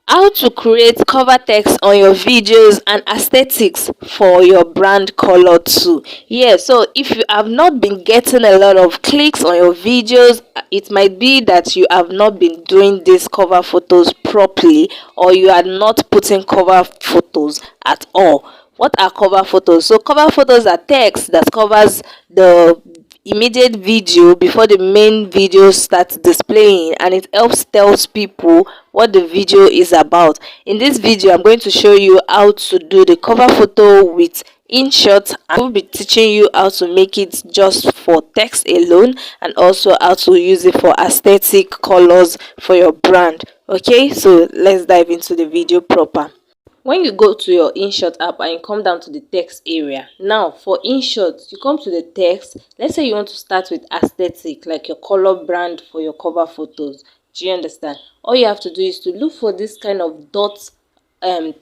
How to create cover text on your videos and aesthetics for your brand color too. Yeah, so if you have not been getting a lot of clicks on your videos, it might be that you have not been doing these cover photos properly, or you are not putting cover photos at all. What are cover photos? So cover photos are text that covers the immediate video before the main video starts displaying, and it helps tells people what the video is about. In this video, I'm going to show you how to do the cover photo with InShot. I will be teaching you how to make it just for text alone, and also how to use it for aesthetic colors for your brand. Okay, so let's dive into the video proper. When you go to your InShot app and you come down to the text area, now for InShot, you come to the text. Let's say you want to start with aesthetic, like your color brand for your cover photos. Do you understand? All you have to do is to look for this kind of dot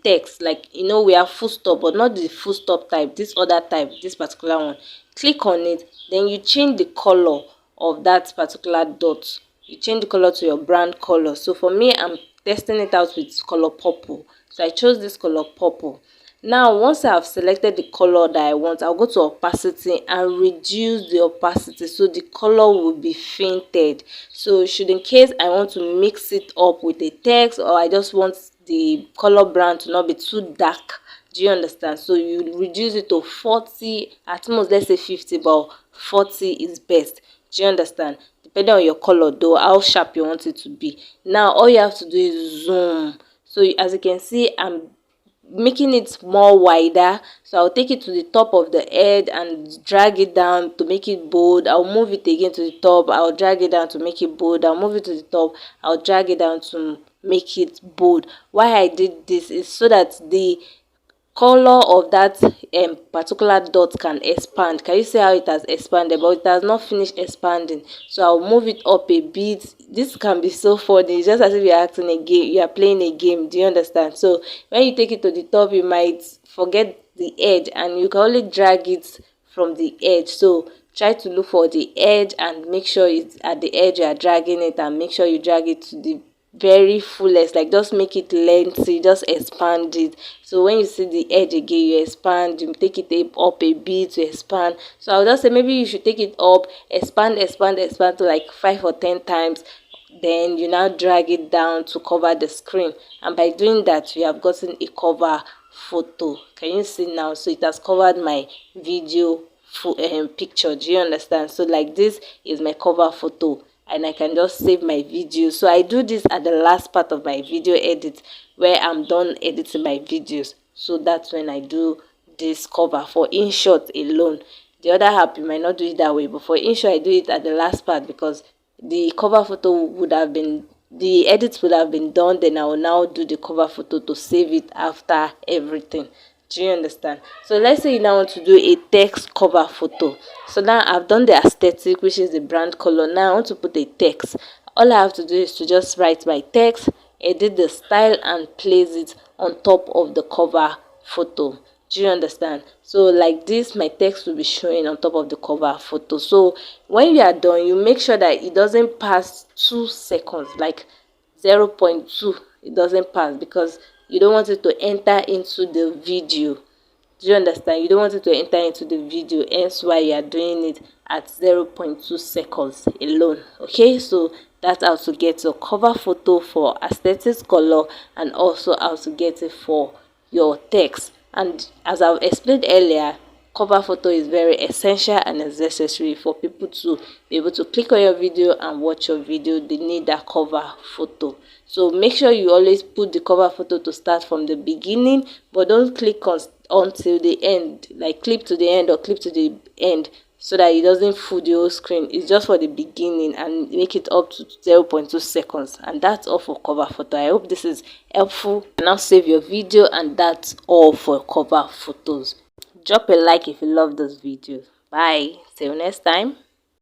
text, like we have full stop, but not the full stop type, this other type, this particular one. Click on it, then you change the color of that particular dot. You change the color to your brand color. So for me, I'm testing it out with color purple, so I chose this color purple. Now once I have selected the color that I want, I'll go to opacity and reduce the opacity so the color will be fainted. So should in case I want to mix it up with a text, or I just want the color brand to not be too dark, do you understand? So you reduce it to 40, at most let's say 50, but 40 is best. Do you understand? Depending on your color though, how sharp you want it to be. Now all you have to do is zoom. So as you can see, I'm making it more wider, so I'll take it to the top of the head and drag it down to make it bold. I'll move it again to the top, I'll drag it down to make it bold. I'll move it to the top, I'll drag it down to make it bold. Why I did this is so that the color of that particular dot can expand. Can you see how it has expanded? But it has not finished expanding, so I'll move it up a bit. This can be so funny. It's just as if you're acting a game, you are playing a game. Do you understand? So when you take it to the top, you might forget the edge, and you can only drag it from the edge. So try to look for the edge and make sure it's at the edge you are dragging it, and make sure you drag it to the very fullest, like just make it lengthy, just expand it. So when you see the edge again, you expand, you take it up a bit to expand. So I'll just say maybe you should take it up, expand to like 5 or 10 times, then you now drag it down to cover the screen, and by doing that you have gotten a cover photo. Can you see now? So it has covered my video full picture. Do you understand? So like this is my cover photo, and I can just save my video. So I do this at the last part of my video edit, where I'm done editing my videos. So that's when I do this cover for InShot alone. The other app you might not do it that way, but for InShot I do it at the last part, because the cover photo would have been, the edits would have been done, then I will now do the cover photo to save it after everything. Do you understand? So let's say you now want to do a text cover photo. So now I've done the aesthetic, which is the brand color. Now I want to put a text. All I have to do is to just write my text, edit the style, and place it on top of the cover photo. Do you understand? So like this, my text will be showing on top of the cover photo. So when you are done, you make sure that it doesn't pass 2 seconds, like 0.2. It doesn't pass, because you don't want it to enter into the video. Do you understand? You don't want it to enter into the video, hence why you are doing it at 0.2 seconds alone. Okay, so that's how to get your cover photo for aesthetic color, and also how to get it for your text. And as I've explained earlier, cover photo is very essential and necessary for people to be able to click on your video and watch your video. They need that cover photo. So make sure you always put the cover photo to start from the beginning, but don't click on until the end, like clip to the end or clip to the end, so that it doesn't fool the whole screen. It's just for the beginning, and make it up to 0.2 seconds. And that's all for cover photo. I hope this is helpful. Now save your video, and that's all for cover photos. Drop a like if you love those videos. Bye. See you next time.